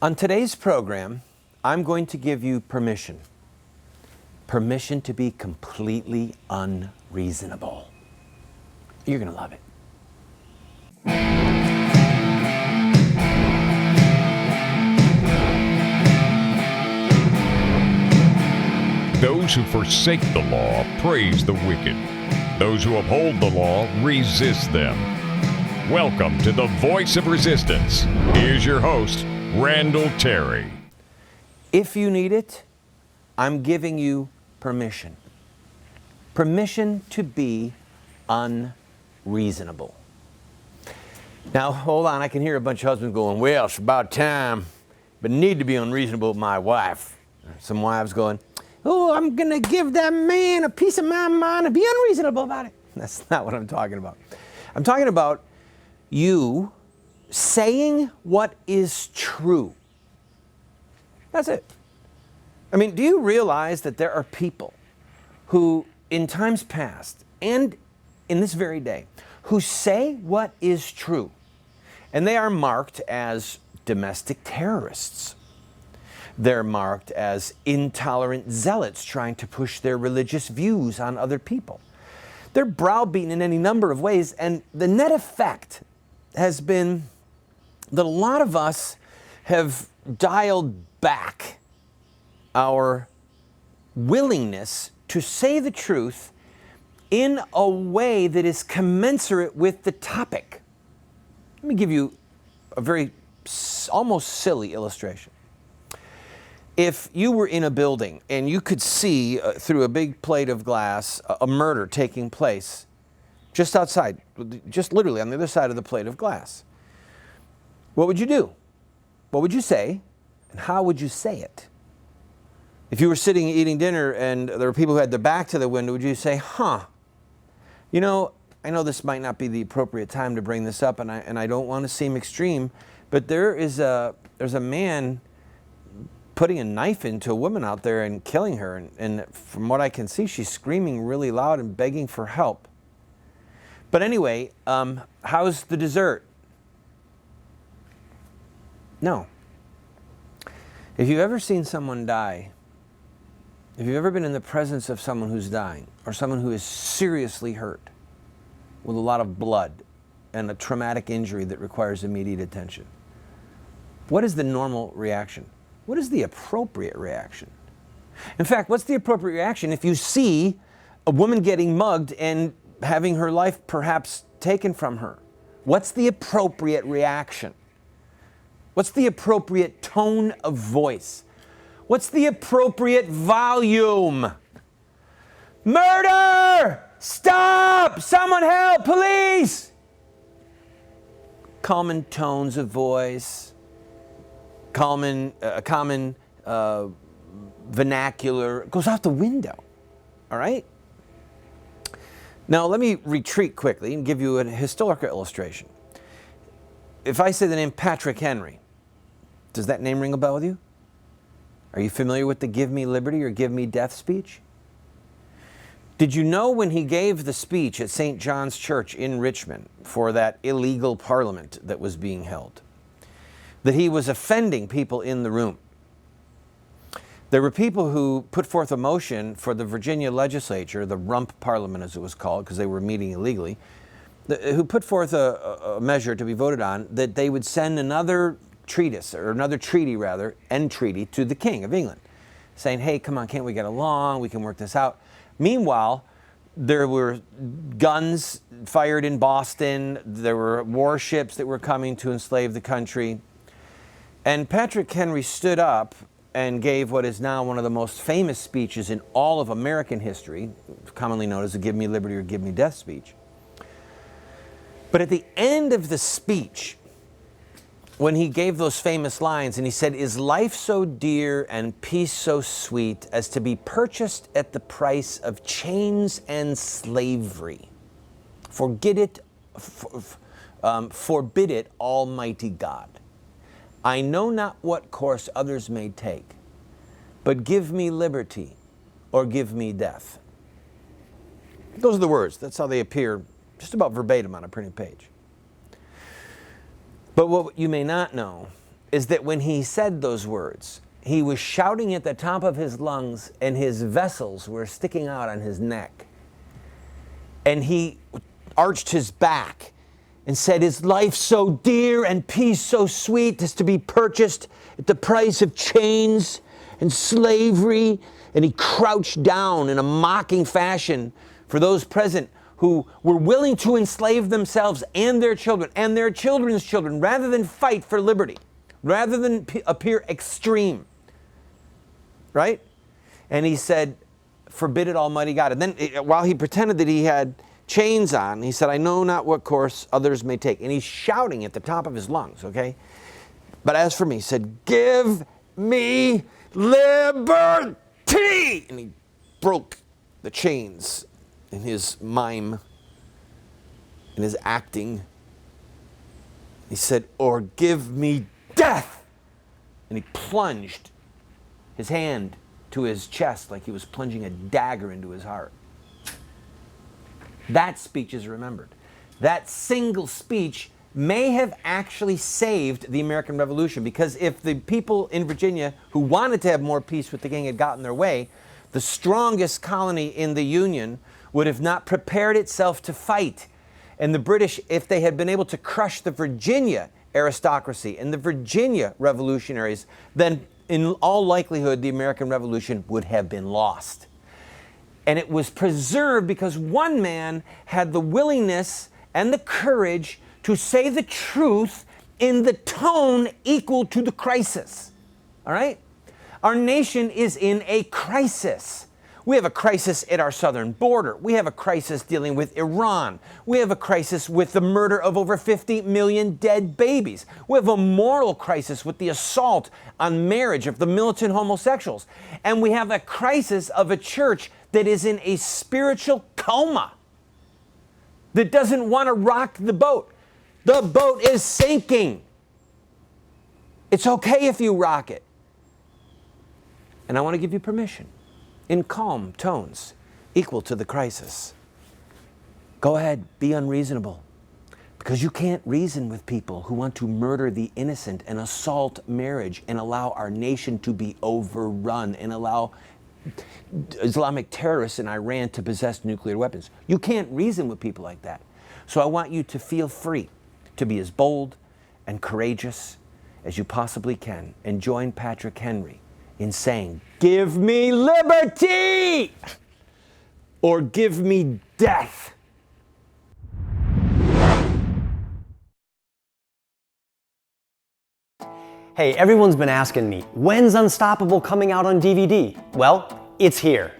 On today's program, I'm going to give you permission. Permission to be completely unreasonable. You're going to love it. Those who forsake the law praise the wicked. Those who uphold the law resist them. Welcome to the Voice of Resistance. Here's your host, Randall Terry. If you need it, I'm giving you permission. Permission to be unreasonable. Now, hold on. I can hear a bunch of husbands going, well, it's about time, but need to be unreasonable with my wife. Some wives going, oh, I'm going to give that man a piece of my mind and be unreasonable about it. That's not what I'm talking about. I'm talking about you saying what is true. That's it. I mean, do you realize that there are people who, in times past and in this very day, who say what is true, and they are marked as domestic terrorists? They're marked as intolerant zealots trying to push their religious views on other people. They're browbeaten in any number of ways, and the net effect has been that a lot of us have dialed back our willingness to say the truth in a way that is commensurate with the topic. Let me give you a very almost silly illustration. If you were in a building and you could see through a big plate of glass a murder taking place just outside, just literally on the other side of the plate of glass, what would you do? What would you say? And how would you say it? If you were sitting eating dinner and there were people who had their back to the window, would you say, you know, I know this might not be the appropriate time to bring this up, and I don't want to seem extreme, but there's a man putting a knife into a woman out there and killing her. And from what I can see, she's screaming really loud and begging for help. But anyway, how's the dessert? No. If you've ever seen someone die, if you've ever been in the presence of someone who's dying, or someone who is seriously hurt with a lot of blood and a traumatic injury that requires immediate attention, what is the normal reaction? What is the appropriate reaction? In fact, what's the appropriate reaction if you see a woman getting mugged and having her life perhaps taken from her? What's the appropriate reaction? What's the appropriate tone of voice? What's the appropriate volume? Murder! Stop! Someone help! Police! Common tones of voice. Common vernacular goes out the window, all right? Now, let me retreat quickly and give you a historical illustration. If I say the name Patrick Henry, does that name ring a bell with you? Are you familiar with the Give Me Liberty or Give Me Death speech? Did you know when he gave the speech at St. John's Church in Richmond for that illegal parliament that was being held, that he was offending people in the room? There were people who put forth a motion for the Virginia legislature, the rump parliament as it was called, because they were meeting illegally, who put forth a measure to be voted on that they would send another treatise, or another treaty rather, entreaty to the King of England, saying, hey, come on, can't we get along? We can work this out. Meanwhile, there were guns fired in Boston. There were warships that were coming to enslave the country. And Patrick Henry stood up and gave what is now one of the most famous speeches in all of American history, commonly known as the Give Me Liberty or Give Me Death speech. But at the end of the speech, when he gave those famous lines and he said, is life so dear and peace so sweet as to be purchased at the price of chains and slavery? Forbid it, Almighty God. I know not what course others may take, but give me liberty or give me death. Those are the words. That's how they appear just about verbatim on a printed page. But what you may not know is that when he said those words, he was shouting at the top of his lungs and his vessels were sticking out on his neck. And he arched his back and said, "Is life so dear and peace so sweet as to be purchased at the price of chains and slavery?" And he crouched down in a mocking fashion for those present who were willing to enslave themselves and their children and their children's children rather than fight for liberty, rather than appear extreme, right? And he said, "Forbid it, Almighty God." And then while he pretended that he had chains on, he said, "I know not what course others may take." And he's shouting at the top of his lungs, okay? "But as for me," he said, "give me liberty." And he broke the chains in his mime, in his acting. He said, "Or give me death." And he plunged his hand to his chest like he was plunging a dagger into his heart. That speech is remembered. That single speech may have actually saved the American Revolution, because if the people in Virginia who wanted to have more peace with the king had gotten their way, the strongest colony in the Union would have not prepared itself to fight. And the British, if they had been able to crush the Virginia aristocracy and the Virginia revolutionaries, then in all likelihood the American Revolution would have been lost. And it was preserved because one man had the willingness and the courage to say the truth in the tone equal to the crisis. All right? Our nation is in a crisis. We have a crisis at our southern border. We have a crisis dealing with Iran. We have a crisis with the murder of over 50 million dead babies. We have a moral crisis with the assault on marriage of the militant homosexuals. And we have a crisis of a church that is in a spiritual coma, that doesn't want to rock the boat. The boat is sinking. It's okay if you rock it. And I want to give you permission, in calm tones, equal to the crisis. Go ahead, be unreasonable. Because you can't reason with people who want to murder the innocent and assault marriage and allow our nation to be overrun and allow Islamic terrorists in Iran to possess nuclear weapons. You can't reason with people like that. So I want you to feel free to be as bold and courageous as you possibly can and join Patrick Henry in saying, "Give me liberty or give me death." Hey, everyone's been asking me, when's Unstoppable coming out on DVD? Well, it's here.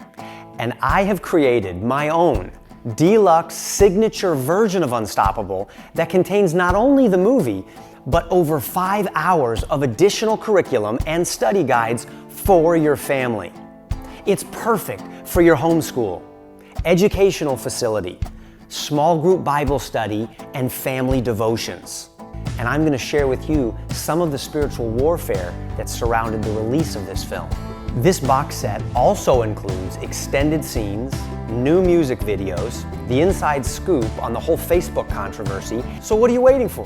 And I have created my own Deluxe signature version of Unstoppable that contains not only the movie, but over 5 hours of additional curriculum and study guides for your family. It's perfect for your homeschool, educational facility, small group Bible study, and family devotions. And I'm going to share with you some of the spiritual warfare that surrounded the release of this film. This box set also includes extended scenes, new music videos, the inside scoop on the whole Facebook controversy. So what are you waiting for?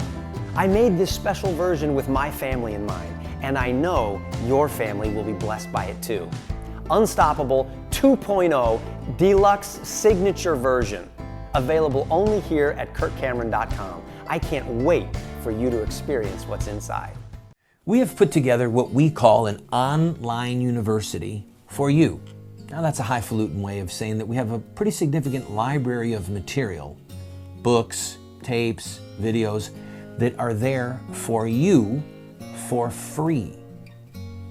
I made this special version with my family in mind, and I know your family will be blessed by it too. Unstoppable 2.0 Deluxe Signature Version, available only here at kurtcameron.com. I can't wait for you to experience what's inside. We have put together what we call an online university for you. Now that's a highfalutin way of saying that we have a pretty significant library of material, books, tapes, videos, that are there for you for free.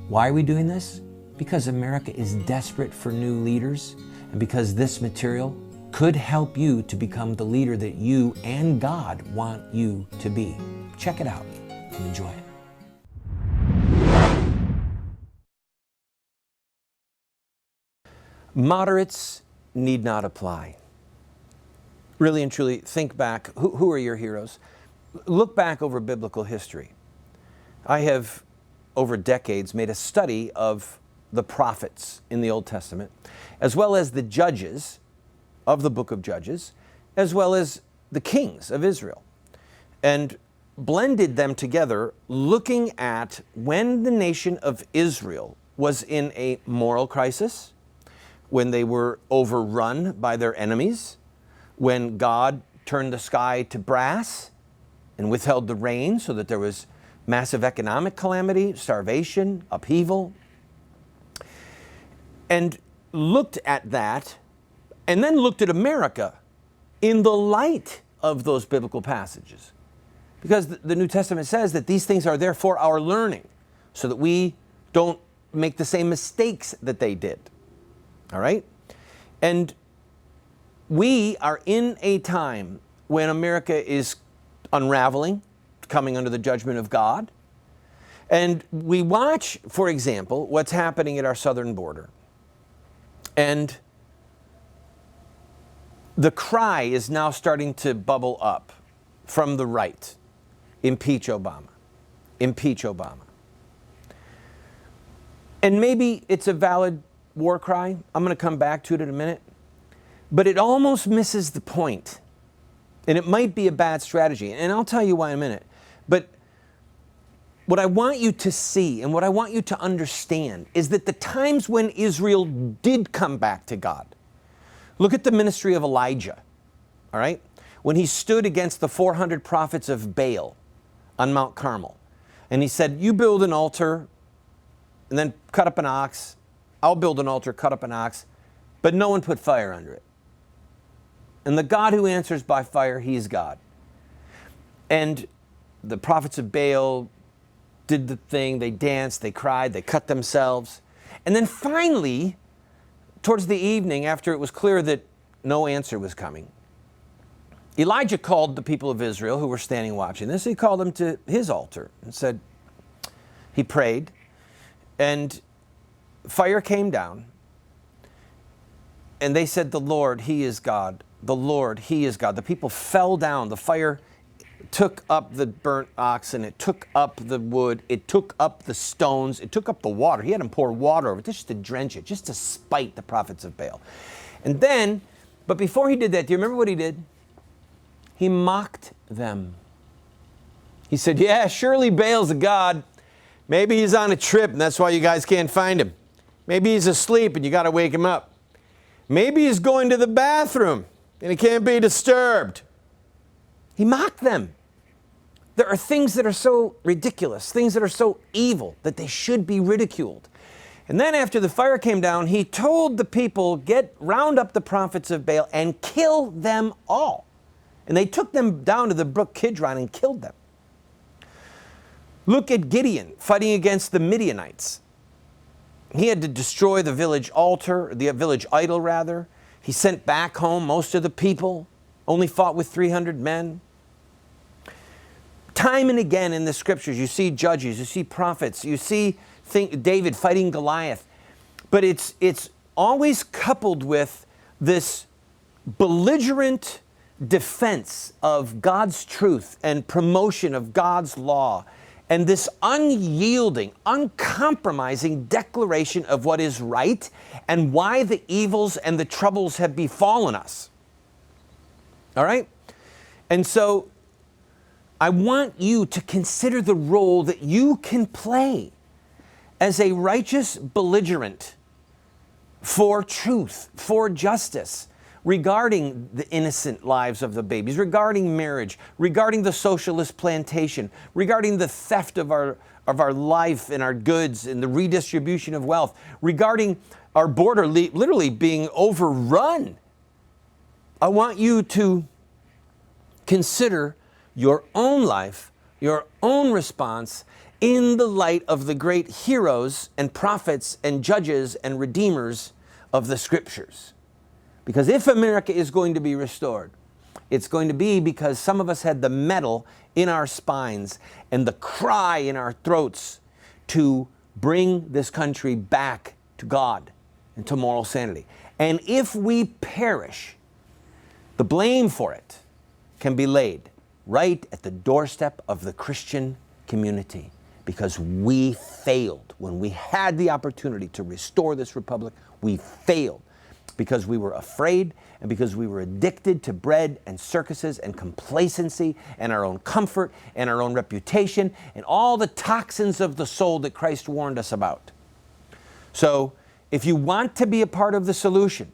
Why are we doing this? Because America is desperate for new leaders, and because this material could help you to become the leader that you and God want you to be. Check it out and enjoy it. Moderates need not apply. Really and truly, think back. Who are your heroes? Look back over biblical history. I have, over decades, made a study of the prophets in the Old Testament, as well as the judges of the book of Judges, as well as the kings of Israel. And blended them together, looking at when the nation of Israel was in a moral crisis, when they were overrun by their enemies, when God turned the sky to brass and withheld the rain so that there was massive economic calamity, starvation, upheaval, and looked at that, and then looked at America in the light of those biblical passages. Because the New Testament says that these things are there for our learning, so that we don't make the same mistakes that they did. All right? And we are in a time when America is unraveling, coming under the judgment of God. And we watch, for example, what's happening at our southern border. And the cry is now starting to bubble up from the right. Impeach Obama. Impeach Obama. And maybe it's a valid war cry. I'm going to come back to it in a minute. But it almost misses the point. And it might be a bad strategy. And I'll tell you why in a minute. But what I want you to see and what I want you to understand is that the times when Israel did come back to God, look at the ministry of Elijah, all right? When he stood against the 400 prophets of Baal on Mount Carmel. And he said, you build an altar and then cut up an ox. I'll build an altar, cut up an ox. But no one put fire under it. And the God who answers by fire, he's God. And the prophets of Baal did the thing. They danced, they cried, they cut themselves. And then finally, towards the evening, after it was clear that no answer was coming, Elijah called the people of Israel who were standing watching this. He called them to his altar and said, he prayed, and fire came down. And they said, the Lord, he is God. The Lord, he is God. The people fell down. The fire took up the burnt oxen. It took up the wood. It took up the stones. It took up the water. He had them pour water over it just to drench it, just to spite the prophets of Baal. And then, but before he did that, do you remember what he did? He mocked them. He said, yeah, surely Baal's a god. Maybe he's on a trip and that's why you guys can't find him. Maybe he's asleep and you got to wake him up. Maybe he's going to the bathroom and he can't be disturbed. He mocked them. There are things that are so ridiculous, things that are so evil that they should be ridiculed. And then after the fire came down, he told the people, round up the prophets of Baal and kill them all. And they took them down to the brook Kidron and killed them. Look at Gideon fighting against the Midianites. He had to destroy the village altar, the village idol rather. He sent back home most of the people, only fought with 300 men. Time and again in the scriptures, you see judges, you see prophets, you see David fighting Goliath. But it's always coupled with this belligerent defense of God's truth and promotion of God's law, and this unyielding, uncompromising declaration of what is right and why the evils and the troubles have befallen us. All right? And so I want you to consider the role that you can play as a righteous belligerent for truth, for justice, regarding the innocent lives of the babies, regarding marriage, regarding the socialist plantation, regarding the theft of our life and our goods and the redistribution of wealth, regarding our border literally being overrun. I want you to consider your own life, your own response in the light of the great heroes and prophets and judges and redeemers of the scriptures. Because if America is going to be restored, it's going to be because some of us had the metal in our spines and the cry in our throats to bring this country back to God and to moral sanity. And if we perish, the blame for it can be laid right at the doorstep of the Christian community, because we failed when we had the opportunity to restore this republic. We failed. because we were afraid and because we were addicted to bread and circuses and complacency and our own comfort and our own reputation and all the toxins of the soul that Christ warned us about. So if you want to be a part of the solution,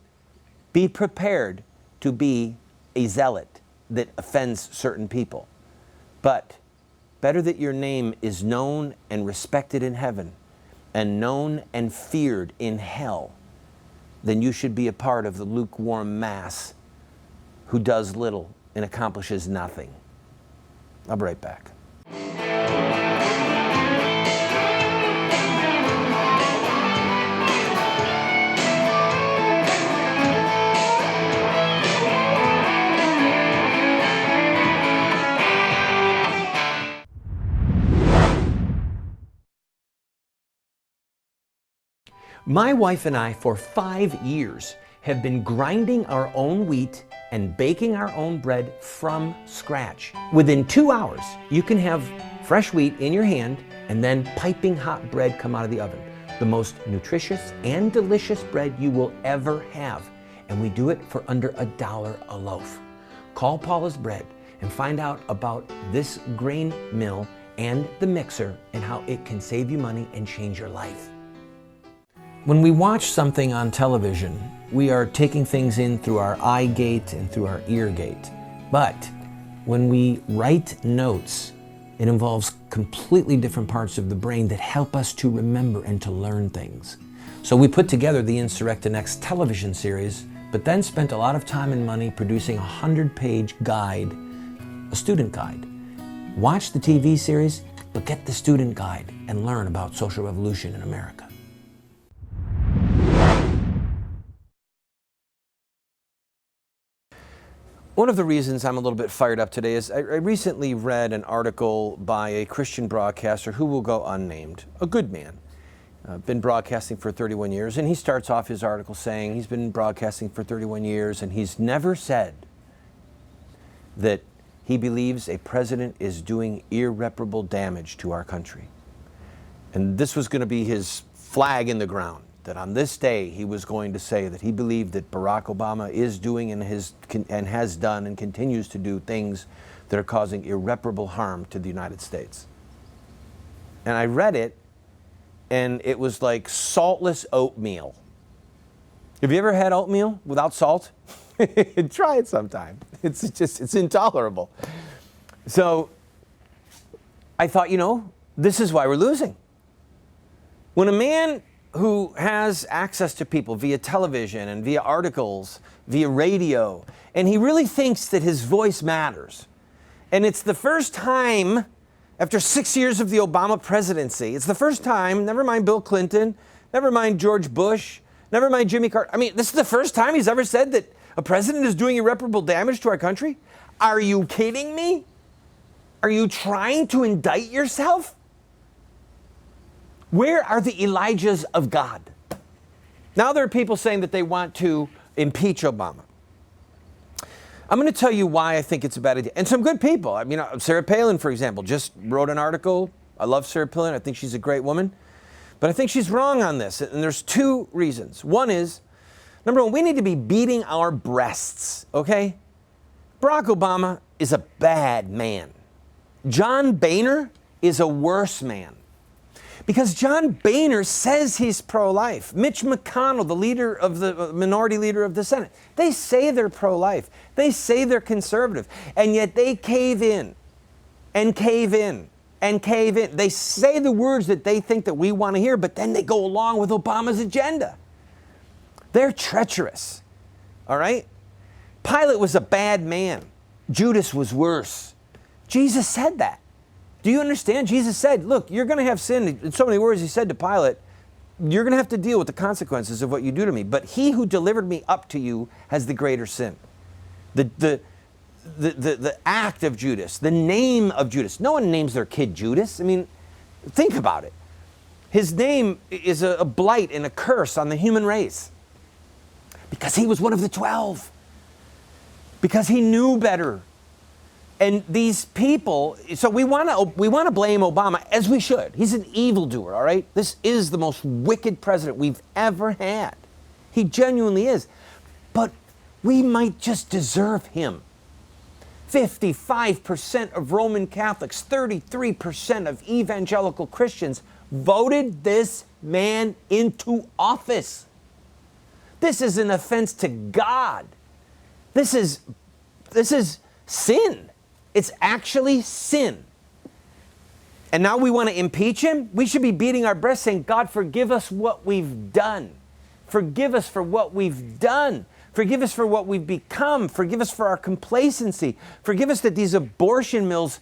be prepared to be a zealot that offends certain people. But better that your name is known and respected in heaven and known and feared in hell than you should be a part of the lukewarm mass who does little and accomplishes nothing. I'll be right back. My wife and I, for 5 years, have been grinding our own wheat and baking our own bread from scratch. Within 2 hours, you can have fresh wheat in your hand and then piping hot bread come out of the oven. The most nutritious and delicious bread you will ever have. And we do it for under $1 a loaf. Call Paula's Bread and find out about this grain mill and the mixer and how it can save you money and change your life. When we watch something on television, we are taking things in through our eye gate and through our ear gate. But when we write notes, it involves completely different parts of the brain that help us to remember and to learn things. So we put together the Insurrectinex television series, but then spent a lot of time and money producing a 100-page guide, a student guide. Watch the TV series, but get the student guide and learn about social revolution in America. One of the reasons I'm a little bit fired up today is I recently read an article by a Christian broadcaster who will go unnamed, a good man. Been broadcasting for 31 years, and he starts off his article saying he's been broadcasting for 31 years and he's never said that he believes a president is doing irreparable damage to our country. And this was going to be his flag in the ground, that on this day he was going to say that he believed that Barack Obama is doing and has done and continues to do things that are causing irreparable harm to the United States. And I read it, and it was like saltless oatmeal. Have you ever had oatmeal without salt? Try it sometime. It's intolerable. So I thought, this is why we're losing. When a man who has access to people via television and via articles, via radio, and he really thinks that his voice matters. And it's the first time, after 6 years of the Obama presidency, it's the first time, never mind Bill Clinton, never mind George Bush, never mind Jimmy Carter. This is the first time he's ever said that a president is doing irreparable damage to our country? Are you kidding me? Are you trying to indict yourself? Where are the Elijahs of God? Now there are people saying that they want to impeach Obama. I'm going to tell you why I think it's a bad idea. And some good people. Sarah Palin, for example, just wrote an article. I love Sarah Palin. I think she's a great woman. But I think she's wrong on this. And there's two reasons. One is, number one, we need to be beating our breasts, okay? Barack Obama is a bad man. John Boehner is a worse man. Because John Boehner says he's pro-life. Mitch McConnell, the minority leader of the Senate, they say they're pro-life. They say they're conservative. And yet they cave in and cave in and cave in. They say the words that they think that we want to hear, but then they go along with Obama's agenda. They're treacherous. All right? Pilate was a bad man. Judas was worse. Jesus said that. Do you understand? Jesus said, look, you're going to have sin. In so many words, he said to Pilate, you're going to have to deal with the consequences of what you do to me. But he who delivered me up to you has the greater sin. The act of Judas, the name of Judas. No one names their kid Judas. Think about it. His name is a blight and a curse on the human race. Because he was one of the 12. Because he knew better. And these people, so we want to blame Obama, as we should. He's an evildoer, all right? This is the most wicked president we've ever had. He genuinely is. but we might just deserve him. 55% of Roman Catholics, 33% of evangelical Christians voted this man into office. This is an offense to God. This is sin. It's actually sin. And now we want to impeach him? We should be beating our breasts saying, God, forgive us what we've done. Forgive us for what we've done. Forgive us for what we've become. Forgive us for our complacency. Forgive us that these abortion mills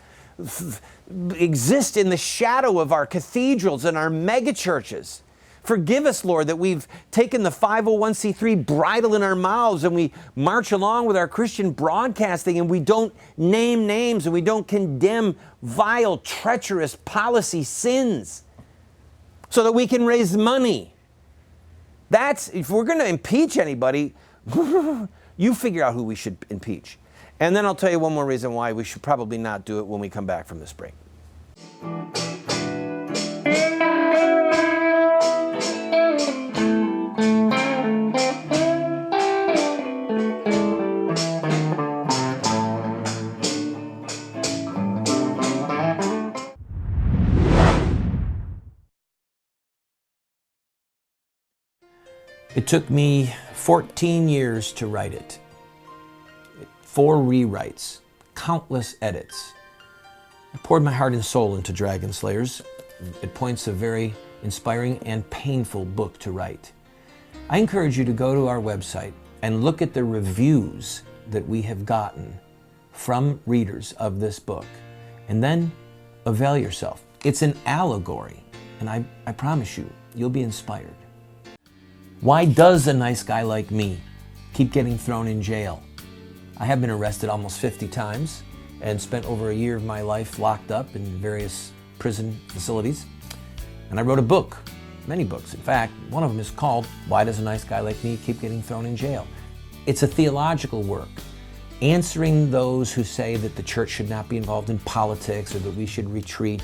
exist in the shadow of our cathedrals and our megachurches. Forgive us, Lord, that we've taken the 501c3 bridle in our mouths and we march along with our Christian broadcasting and we don't name names and we don't condemn vile, treacherous policy sins so that we can raise money. If we're going to impeach anybody, you figure out who we should impeach. And then I'll tell you one more reason why we should probably not do it when we come back from this break. It took me 14 years to write it. 4 rewrites, countless edits. I poured my heart and soul into Dragon Slayers. It points a very inspiring and painful book to write. I encourage you to go to our website and look at the reviews that we have gotten from readers of this book, and then avail yourself. It's an allegory, and I promise you, you'll be inspired. Why does a nice guy like me keep getting thrown in jail? I have been arrested almost 50 times and spent over a year of my life locked up in various prison facilities. And I wrote a book, many books. In fact, one of them is called Why Does a Nice Guy Like Me Keep Getting Thrown in Jail? It's a theological work, answering those who say that the church should not be involved in politics or that we should retreat.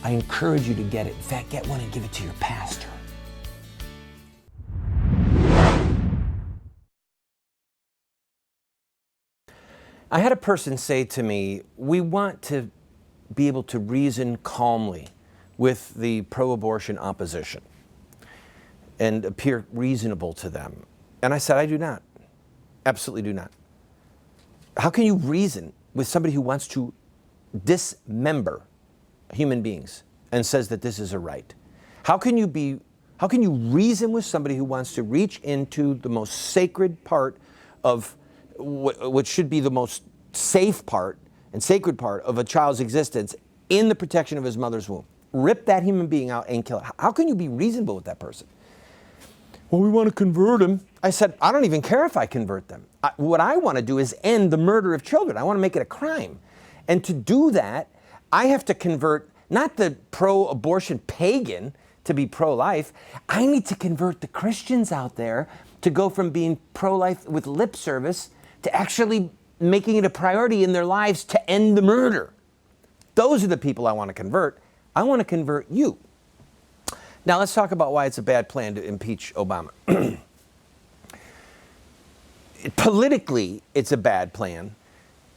I encourage you to get it. In fact, get one and give it to your pastor. I had a person say to me, we want to be able to reason calmly with the pro-abortion opposition and appear reasonable to them. And I said, I do not. Absolutely do not. How can you reason with somebody who wants to dismember human beings and says that this is a right? How can you reason with somebody who wants to reach into the most sacred part of what should be the most safe part and sacred part of a child's existence in the protection of his mother's womb? Rip that human being out and kill it. How can you be reasonable with that person? Well, we want to convert them. I said, I don't even care if I convert them. What I want to do is end the murder of children. I want to make it a crime. And to do that, I have to convert not the pro-abortion pagan to be pro-life. I need to convert the Christians out there to go from being pro-life with lip service to actually making it a priority in their lives to end the murder. Those are the people I want to convert. I want to convert you. Now let's talk about why it's a bad plan to impeach Obama. Politically, it's a bad plan,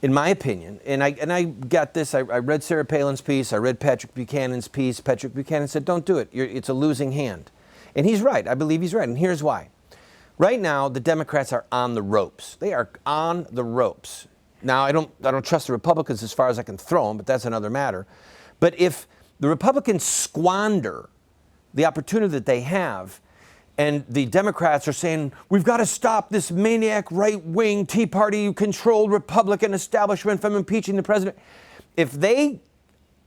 in my opinion. And I got this. I read Sarah Palin's piece. I read Patrick Buchanan's piece. Patrick Buchanan said, don't do it. It's a losing hand. And he's right. I believe he's right. And here's why. Right now, the Democrats are on the ropes. They are on the ropes. Now, I don't trust the Republicans as far as I can throw them, but that's another matter. But if the Republicans squander the opportunity that they have, and the Democrats are saying, we've got to stop this maniac right-wing Tea Party-controlled Republican establishment from impeaching the president. If they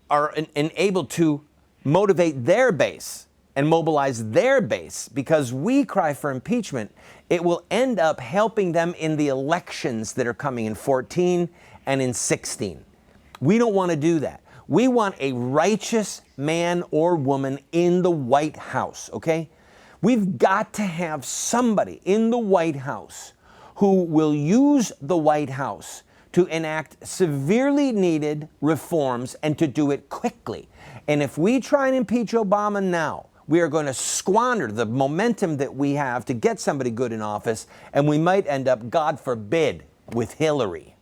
are able to motivate their base and mobilize their base because we cry for impeachment, it will end up helping them in the elections that are coming in 14 and in 16. We don't want to do that. We want a righteous man or woman in the White House, okay? We've got to have somebody in the White House who will use the White House to enact severely needed reforms and to do it quickly. And if we try and impeach Obama now, we are going to squander the momentum that we have to get somebody good in office, and we might end up, God forbid, with Hillary.